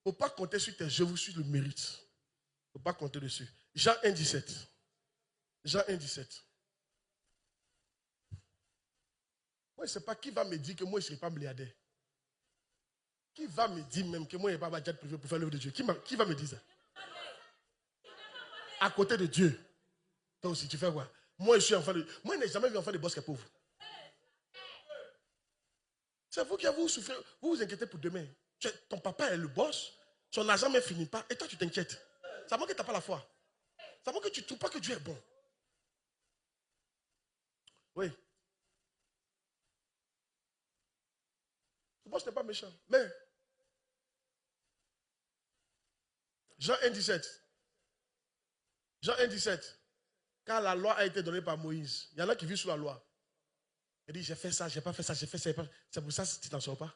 Il ne faut pas compter sur tes œuvres ou sur le mérite. Il ne faut pas compter dessus. Jean 1, 17. Jean 1, 17. Moi, je ne sais pas qui va me dire que moi, je ne serai pas milliardaire. Qui va me dire même que moi, je n'ai pas ma jet privé pour faire l'œuvre de Dieu? Qui va me dire ça? À côté de Dieu. Toi aussi, tu fais quoi? Moi, je suis enfant de... Moi, je n'ai jamais vu enfant de boss qui est pauvre. C'est vous qui vous souffrez, vous vous inquiétez pour demain. Ton papa est le boss, son argent ne finit pas, et toi tu t'inquiètes. Ça montre que tu n'as pas la foi. Ça montre que tu ne trouves pas que Dieu est bon. Oui. Le boss n'est pas méchant. Mais, Jean 1, 17. Jean 1, 17. Quand la loi a été donnée par Moïse, il y en a qui vivent sous la loi. Il dit, j'ai fait ça, j'ai pas fait ça, j'ai fait ça. C'est pour ça que tu n'en sors pas.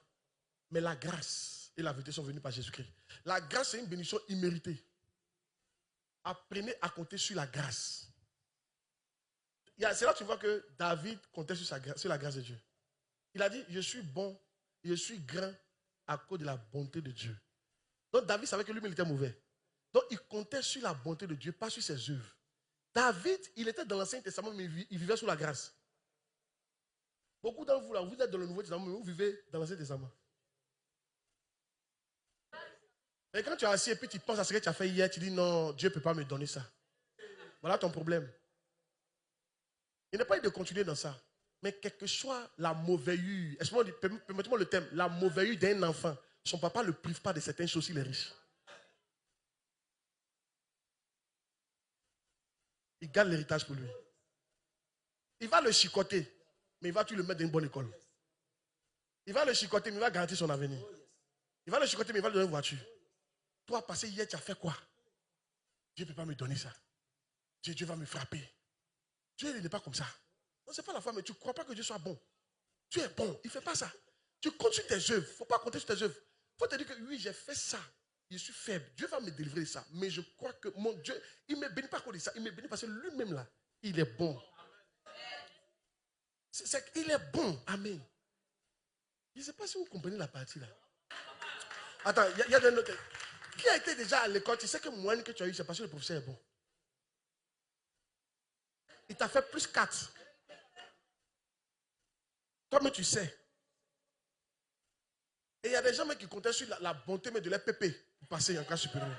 Mais la grâce et la vérité sont venues par Jésus-Christ. La grâce, c'est une bénédiction imméritée. Apprenez à compter sur la grâce. C'est là que tu vois que David comptait sur la grâce de Dieu. Il a dit, je suis bon, je suis grand à cause de la bonté de Dieu. Donc David savait que lui-même était mauvais. Donc il comptait sur la bonté de Dieu, pas sur ses œuvres. David, il était dans l'Ancien Testament, mais il vivait sous la grâce. Beaucoup d'entre vous, là, vous êtes dans le Nouveau Testament, mais vous vivez dans l'Ancien Testament. Et quand tu es assis et puis tu penses à ce que tu as fait hier, tu dis non, Dieu ne peut pas me donner ça. Voilà ton problème. Il n'est pas de continuer dans ça. Mais quelle que soit la mauvaise, permettez-moi le thème, la mauvaise d'un enfant, son papa ne le prive pas de certaines choses s'il est riche. Il garde l'héritage pour lui. Il va le chicoter, mais il va le mettre dans une bonne école. Il va le chicoter, mais il va garantir son avenir. Il va le chicoter, mais il va lui donner une voiture. Toi, passé hier, tu as fait quoi? Dieu ne peut pas me donner ça. Dieu va me frapper. Dieu n'est pas comme ça. Non, ce n'est pas la foi, mais tu ne crois pas que Dieu soit bon. Dieu est bon, il ne fait pas ça. Tu comptes sur tes œuvres. Il ne faut pas compter sur tes œuvres. Il faut te dire que oui, j'ai fait ça. Je suis faible. Dieu va me délivrer de ça. Mais je crois que mon Dieu, il ne me bénit pas à cause de ça. Il me bénit parce que lui-même là, il est bon. Il est bon. Amen. Je ne sais pas si vous comprenez la partie là. Attends, il y a des notes. Qui a été déjà à l'école? Tu sais que moyenne que tu as eu, c'est parce que le professeur est bon. Il t'a fait plus 4. Toi-même, tu sais. Et il y a des gens qui comptaient sur la bonté mais de leur PP pour passer en classe supérieure.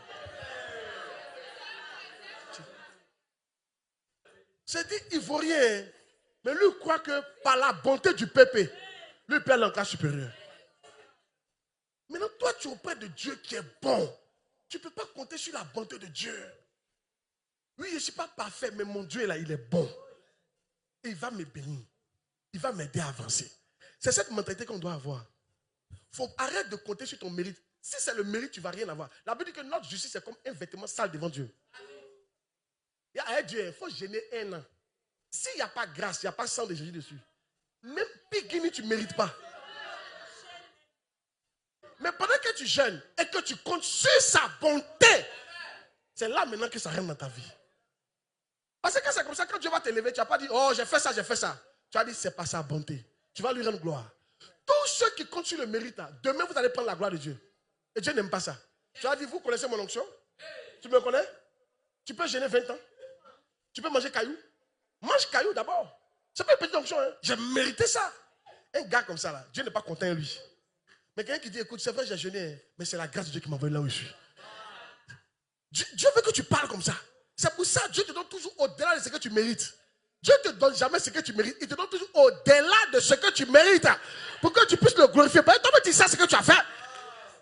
C'est dit ivoirien. Mais lui croit que par la bonté du PP, lui peut aller en classe supérieure. Maintenant, toi, tu es auprès de Dieu qui est bon. Tu ne peux pas compter sur la bonté de Dieu. Oui, je ne suis pas parfait, mais mon Dieu, là, il est bon. Et il va me bénir. Il va m'aider à avancer. C'est cette mentalité qu'on doit avoir. Il faut arrêter de compter sur ton mérite. Si c'est le mérite, tu ne vas rien avoir. La Bible dit que notre justice est comme un vêtement sale devant Dieu. Dieu, il faut gêner un an. S'il n'y a pas grâce, il n'y a pas sang de Jésus dessus. Même Pigini, tu ne mérites pas. Mais pendant que tu jeûnes et que tu comptes sur sa bonté, c'est là maintenant que ça rentre dans ta vie. Parce que quand c'est comme ça, quand Dieu va te lever, tu n'as pas dit, oh, j'ai fait ça, j'ai fait ça. Tu as dit, c'est pas sa bonté. Tu vas lui rendre gloire. Tous ceux qui comptent sur le mérite, là, demain, vous allez prendre la gloire de Dieu. Et Dieu n'aime pas ça. Tu as dit, vous connaissez mon onction? Tu me connais? Tu peux gêner 20 ans. Tu peux manger caillou. Mange caillou d'abord. C'est pas une petite onction. Hein? J'ai mérité ça. Un gars comme ça, là, Dieu n'est pas content de lui. Mais quelqu'un qui dit, écoute, c'est vrai, j'ai jeûné, mais c'est la grâce de Dieu qui m'a envoyé là où je suis. Dieu veut que tu parles comme ça. C'est pour ça que Dieu te donne toujours au-delà de ce que tu mérites. Dieu ne te donne jamais ce que tu mérites. Il te donne toujours au-delà de ce que tu mérites. Pour que tu puisses le glorifier. Toi, tu sais ce que tu as fait.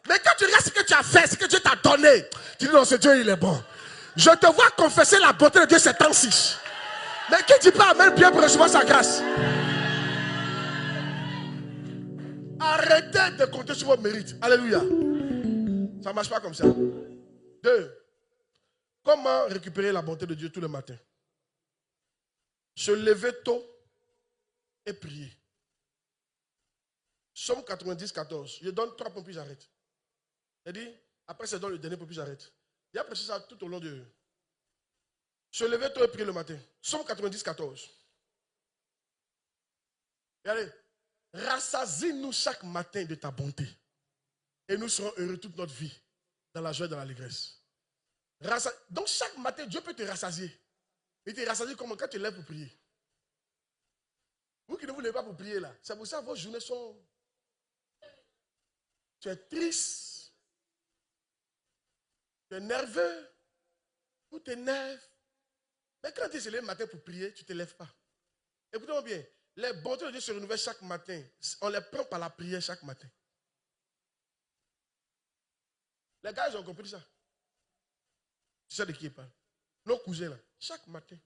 Mais quand tu regardes ce que tu as fait, ce que Dieu t'a donné, tu dis non, ce Dieu, il est bon. Je te vois confesser la bonté de Dieu ces temps-ci. Mais qui dit pas amen bien pour recevoir sa grâce? Arrêtez de compter sur vos mérites. Alléluia. Ça ne marche pas comme ça. 2. Comment récupérer la bonté de Dieu tous les matins? Se lever tôt et prier. Somme 90, 14. Je donne 3 points puis j'arrête. Il dit, après c'est dans le dernier point puis j'arrête. Il a prêché ça tout au long de... Se lever tôt et prier le matin. Somme 90, 14. Regardez. Rassasie-nous chaque matin de ta bonté. Et nous serons heureux toute notre vie. Dans la joie et dans l'allégresse. Donc chaque matin, Dieu peut te rassasier. Il te rassasie comment? Quand tu te lèves pour prier. Vous qui ne vous levez pas pour prier là. C'est pour ça que vos journées sont... Tu es triste. Tu es nerveux. Tout t'énerve. Mais quand tu te lèves le matin pour prier, tu ne te lèves pas. Écoutez-moi bien. Les bontés de Dieu se renouvellent chaque matin. On les prend par la prière chaque matin. Les gars, ils ont compris ça. Tu sais de qui ils parlent? Nos cousins là. Chaque matin.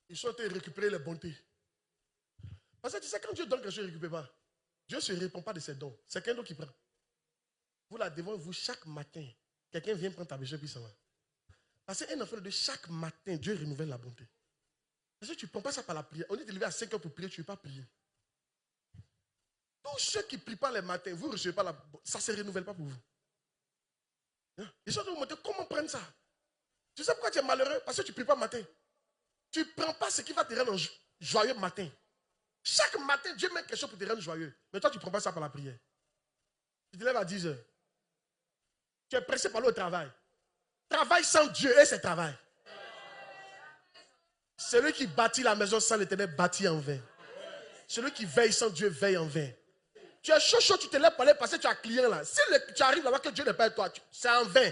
Ils sont en train de récupérer les bontés. Parce que tu sais, quand Dieu donne quelque chose, il ne récupère pas. Dieu ne se répond pas de ses dons. C'est quelqu'un d'autre qui prend. Vous là devant vous, chaque matin, quelqu'un vient prendre ta besoin puis ça va. Parce qu'un enfant de chaque matin, Dieu renouvelle la bonté. Parce que tu ne prends pas ça par la prière. On est levé à 5 heures pour prier, tu ne veux pas prier. Tous ceux qui ne prient pas les matins, vous ne recevez pas la bonté. Ça ne se renouvelle pas pour vous. Ils sont en train de vous montrer comment prendre ça. Tu sais pourquoi tu es malheureux? Parce que tu ne pries pas le matin. Tu ne prends pas ce qui va te rendre joyeux le matin. Chaque matin, Dieu met quelque chose pour te rendre joyeux. Mais toi, tu ne prends pas ça par la prière. Tu te lèves à 10 heures. Tu es pressé par le travail. Travail sans Dieu et c'est travail. Celui qui bâtit la maison sans l'Éternel bâtit en vain. Celui qui veille sans Dieu veille en vain. Tu es chaud, tu te lèves pour aller passer, tu as un client là. Si tu arrives là-bas que Dieu n'est pas avec toi, c'est en vain.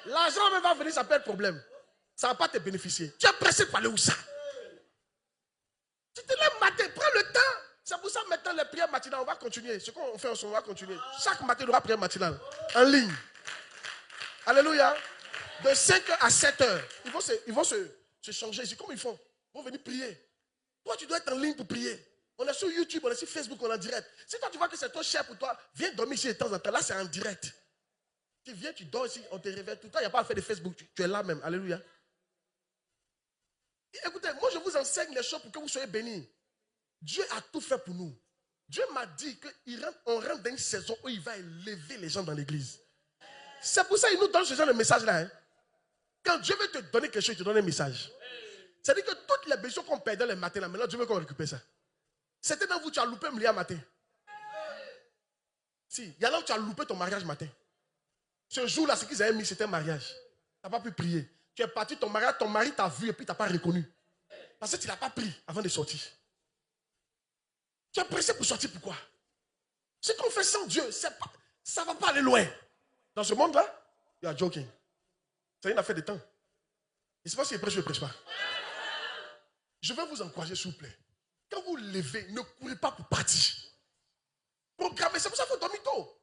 L'argent même va venir, ça peut être problème. Ça ne va pas te bénéficier. Tu es pressé pour aller où ça? Tu te lèves matin, prends le temps. C'est pour ça maintenant les prières matinales, on va continuer. Ce qu'on fait ensemble, on va continuer. Chaque matin, il y aura prière matinale. En ligne. Alléluia. De 5h à 7h. Ils vont se changer ici. Comme ils font. Ils vont venir prier. Toi, tu dois être en ligne pour prier. On est sur YouTube, on est sur Facebook, on est en direct. Si toi, tu vois que c'est trop cher pour toi, viens dormir ici de temps en temps. Là, c'est en direct. Tu viens, tu dors ici, on te réveille. Tout le temps, il n'y a pas à faire de Facebook. Tu es là même. Alléluia. Et écoutez, moi, je vous enseigne les choses pour que vous soyez bénis. Dieu a tout fait pour nous. Dieu m'a dit qu'on rentre dans une saison où il va élever les gens dans l'église. C'est pour ça qu'il nous donne ce genre de message-là. Hein. Quand Dieu veut te donner quelque chose, il te donne un message. C'est-à-dire que toutes les bénédictions qu'on perdait le matin, là, maintenant Dieu veut qu'on récupère ça. C'était dans vous, tu as loupé un milliard matin. Si, il y a là où tu as loupé ton mariage matin. Ce jour-là, ce qu'ils avaient mis, c'était un mariage. Tu n'as pas pu prier. Tu es parti, ton mari t'a vu et puis tu n'as pas reconnu. Parce que tu ne l'as pas pris avant de sortir. Tu es pressé pour sortir, pourquoi? Ce qu'on fait sans Dieu, ça ne va pas aller loin. Dans ce monde-là, you are joking. C'est une affaire de temps. Et c'est pas si je prêche ou je ne prêche pas. Je vais vous encourager, s'il vous plaît. Quand vous levez, ne courez pas pour partir. Programmez, c'est pour ça qu'il faut dormir tôt.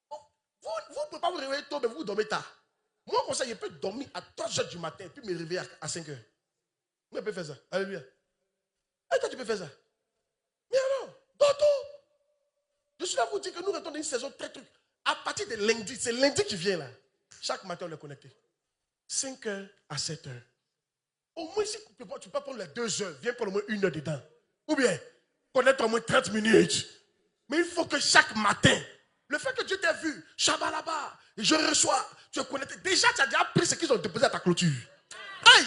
Vous ne pouvez pas vous réveiller tôt, mais vous dormez tard. Moi, comme ça, je peux dormir à 3h du matin et puis me réveiller à 5h. Vous pouvez faire ça. Alléluia. Et toi, tu peux faire ça. Mais alors, dors tôt. Je suis là pour vous dire que nous rentrons dans une saison très truc. À partir de lundi, c'est lundi qui vient là. Chaque matin, on est connecté. 5h à 7h. Au moins, si tu peux prendre les 2 heures, viens prendre au moins 1 heure dedans. Ou bien, connaître au moins 30 minutes. Mais il faut que chaque matin, le fait que Dieu t'ait vu, Shabalaba, je reçois, tu es connecté. Déjà, tu as déjà pris ce qu'ils ont déposé à ta clôture. Aïe!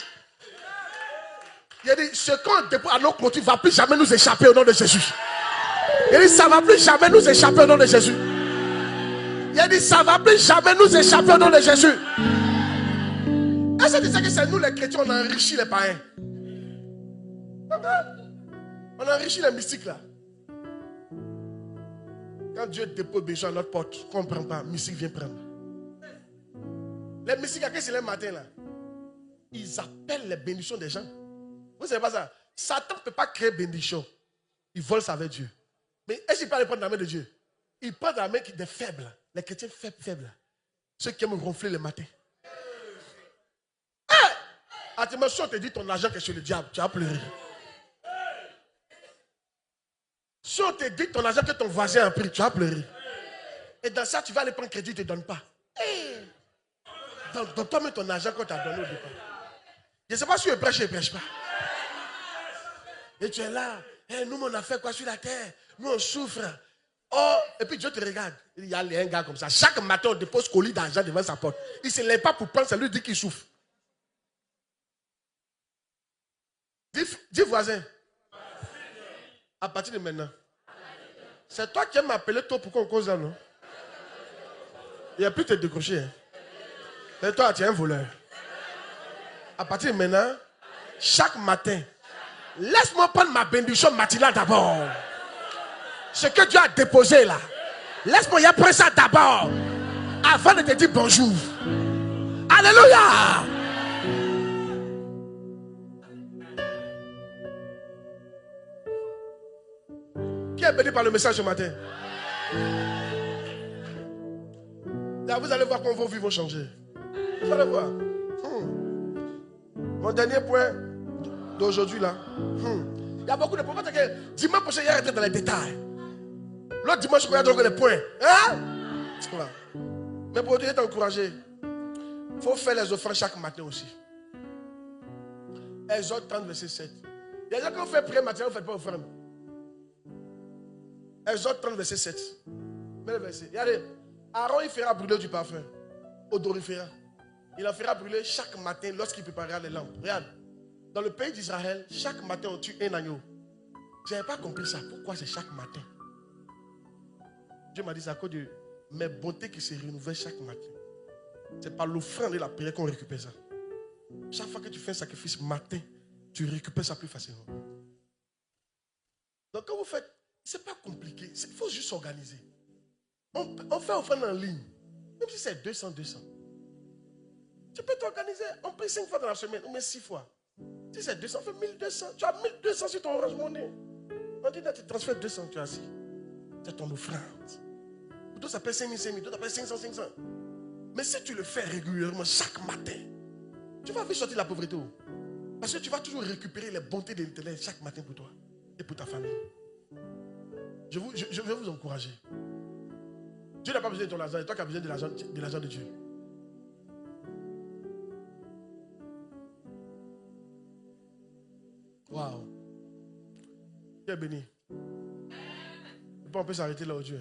Il a dit, ce qu'on dépose à nos clôtures ne va plus jamais nous échapper au nom de Jésus. Il a dit, ça ne va plus jamais nous échapper au nom de Jésus. Il a dit, ça ne va plus jamais nous échapper au nom de Jésus. Est-ce que tu sais que c'est nous les chrétiens, on a enrichi les païens? On a enrichi les mystiques là. Quand Dieu dépose des gens à notre porte, qu'on ne prend pas, mystique vient prendre. Les mystiques, à quel c'est le matin là? Ils appellent les bénédictions des gens. Vous ne savez pas ça? Satan ne peut pas créer bénédiction. Il vole ça avec Dieu. Mais est-ce qu'il peut aller prendre la main de Dieu? Il prend la main des faibles, les chrétiens faibles. Ceux qui aiment ronfler le matin. Si on te dit ton argent que c'est le diable, tu vas pleurer. Si on te dit ton argent que ton voisin a pris, tu vas pleurer. Et dans ça, tu vas aller prendre crédit, il ne te donne pas. Donne-toi même ton argent qu'on t'a donné au départ. Je ne sais pas si je prêche pas. Et tu es là. Nous, on a fait quoi sur la terre? Nous, on souffre. Oh, et puis Dieu te regarde. Il y a un gars comme ça. Chaque matin, on dépose colis d'argent devant sa porte. Il ne se lève pas pour prendre, ça lui dit qu'il souffre. Dis voisin. À partir de maintenant. C'est toi qui aimes m'appeler toi pour qu'on cause là, non? Il n'y a plus de te décrocher. Hein. Et toi, tu es un voleur. À partir de maintenant, chaque matin, laisse-moi prendre ma bénédiction matinale d'abord. Ce que Dieu a déposé là. Laisse-moi y prendre ça d'abord. Avant de te dire bonjour. Alléluia. Qui est béni par le message ce matin? Là, vous allez voir comment vos vies vont changer. Vous allez voir. Mon dernier point d'aujourd'hui là. Il y a beaucoup de prophètes que dimanche prochain, il y a été dans les détails. L'autre dimanche, il y a donc les points. Hein? Voilà. Mais pour Dieu t'encourager, il faut faire les offrandes chaque matin aussi. Exode 30, verset 7. Il y a des gens qui ont fait prière matin, vous ne faites pas offrande. Exode 30, verset 7. Mais le verset. Regardez, Aaron, il fera brûler du parfum. Odorifera. Il en fera brûler chaque matin lorsqu'il préparera les lampes. Regarde. Dans le pays d'Israël, chaque matin, on tue un agneau. Je n'avais pas compris ça. Pourquoi c'est chaque matin? Dieu m'a dit, c'est à cause de mes bontés qui se renouvellent chaque matin. C'est par l'offrande et la prière qu'on récupère ça. Chaque fois que tu fais un sacrifice matin, tu récupères ça plus facilement. Donc quand vous faites, ce n'est pas compliqué. Il faut juste s'organiser. On fait offrande en ligne. Même si c'est 200. Tu peux t'organiser. On paye 5 fois dans la semaine. On met 6 fois. Si c'est 200, on fait 1200. Tu as 1200 sur ton Orange Money. On dit, tu transfères 200, tu as assis. C'est ton offrande. D'autres ça paye 5000, d'autres ça paye 500. Mais si tu le fais régulièrement, chaque matin, tu vas vite sortir de la pauvreté. Parce que tu vas toujours récupérer les bontés de l'Éternel chaque matin pour toi et pour ta famille. Je vais vous encourager. Dieu n'a pas besoin de ton argent, et toi qui as besoin de l'argent de Dieu. Waouh. Dieu est béni. Et puis on peut s'arrêter là au Dieu.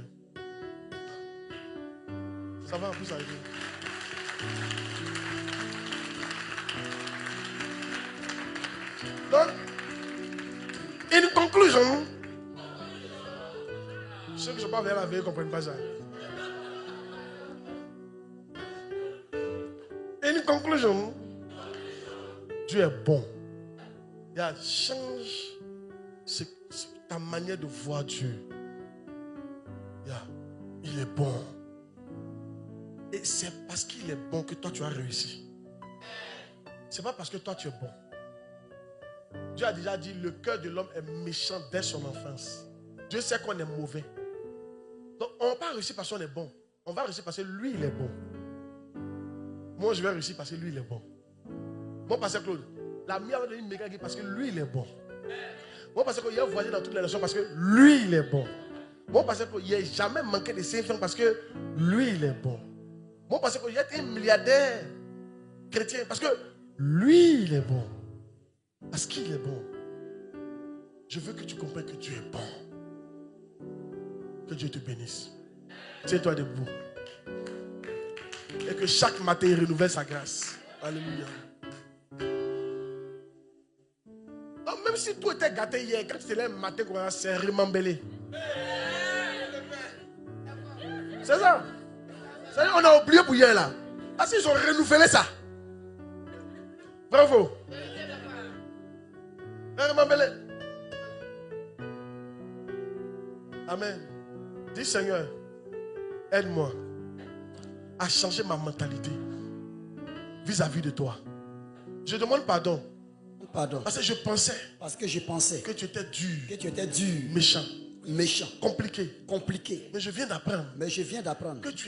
Ça va, on peut s'arrêter. Donc, in conclusion, ceux qui ne sont pas vers la veille ne comprennent pas ça. In conclusion, Dieu est bon. Il change ta manière de voir Dieu. Il est bon. Et c'est parce qu'il est bon que toi tu as réussi. Ce n'est pas parce que toi tu es bon. Dieu a déjà dit, le cœur de l'homme est méchant dès son enfance. Dieu sait qu'on est mauvais. Donc on ne va pas réussir parce qu'on est bon. On va réussir parce que lui il est bon. Moi je vais réussir parce que lui il est bon. Mon pasteur Claude, la mienne va devenir méga parce que lui il est bon. Mon pasteur Claude, il a voyagé dans toutes les nations parce que lui il est bon. Mon pasteur Claude, il n'a jamais manqué de 5 francs parce que lui il est bon. Mon pasteur Claude, il est un milliardaire chrétien parce que lui il est bon. Parce qu'il est bon. Je veux que tu comprennes que Dieu est bon. Que Dieu te bénisse. Tiens-toi debout. Et que chaque matin il renouvelle sa grâce. Alléluia. Donc même si tout était gâté hier, quand tu te lèves le matin, c'est remembelé. C'est ça. On a oublié pour hier là. Parce qu'ils ont renouvelé ça. Bravo. Remembelé. Amen. Dis Seigneur, aide-moi à changer ma mentalité vis-à-vis de toi. Je demande pardon. Parce que je pensais que tu étais dur, méchant, compliqué. Mais je viens d'apprendre que tu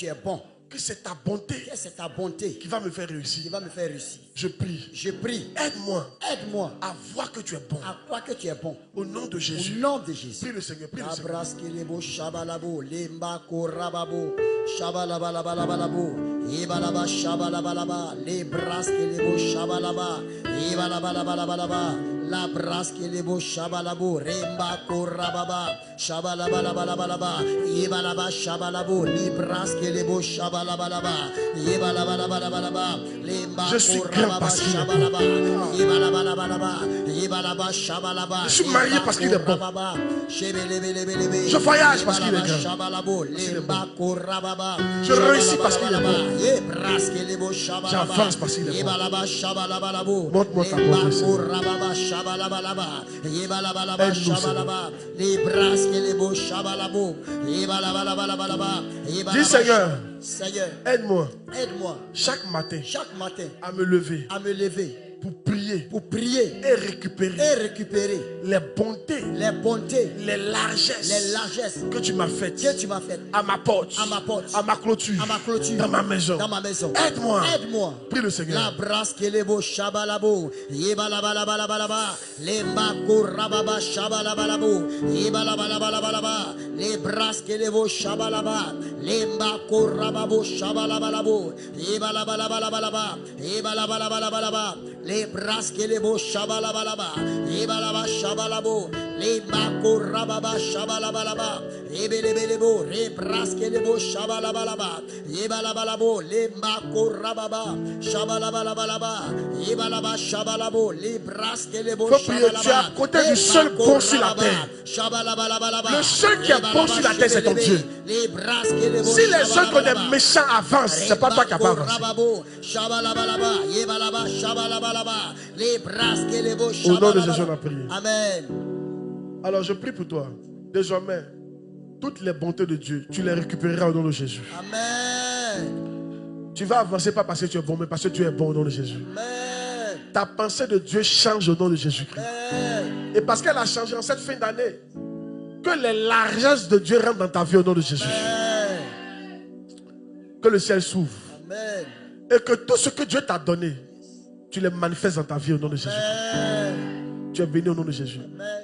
es bon, que c'est ta bonté Que c'est ta bonté qui va me faire qui réussir. va me faire réussir. Je prie. Je prie. Aide-moi Aide-moi à voir que tu es bon. à croire que tu es bon. Au nom de Au Jésus. nom de Jésus. Prie le Seigneur. Prie le Seigneur. Abraskelebo shabalabo lemba korababo shabalabalabalabo ibalaba shabalabalaba lebraskelebo shabalaba ibalabalabalaba la braskelebo shabalabo remba korababa shabalabalabalaba ibalaba shabalabo libraskelebo shabalabalaba ibalabalabalaba lemba Je suis grand parce qu'il est bon. Je suis marié parce qu'il est bon. Je voyage parce qu'il est grand. Je réussis parce qu'il est bon. J'avance parce qu'il est bon. Montre-moi ta bonté, Dis Seigneur, aide-moi chaque matin à me lever pour prier et récupérer les bontés, les largesses que tu m'as faites à ma porte, à ma clôture, dans ma maison. Aide-moi. Prie le Seigneur. La braskelebo shabalabo yebalabalabalaba lemba korababa shabalabalabo yebalabalabalaba le braskelebo shabalaba lemba korababo shabalabalabo yebalabalabalaba le braskelebo shabalabalaba yebalaba shabalabo lemba korababa shabalabalaba yebelebelebo le braskelebo shabalabalaba yebalabalabo lemba korababa shabalabalaba yebalaba shabalabo le braskelebo shabalaba. Tu es à côté du seul bon sur la terre. Le seul qui est bon sur la terre, c'est ton Dieu. Si les autres des méchants avancent, c'est pas toi qui vas avancer. Au nom de Jésus, on a prié. Amen. Alors je prie pour toi. Désormais, toutes les bontés de Dieu, tu les récupéreras au nom de Jésus. Amen. Tu vas avancer pas parce que tu es bon, mais parce que tu es bon au nom de Jésus. Amen. Ta pensée de Dieu change au nom de Jésus-Christ. Et parce qu'elle a changé en cette fin d'année, que les largesses de Dieu rentrent dans ta vie au nom de Jésus. Amen. Que le ciel s'ouvre. Amen. Et que tout ce que Dieu t'a donné, tu les manifestes dans ta vie au nom de Jésus. Amen. Tu es béni au nom de Jésus. Amen.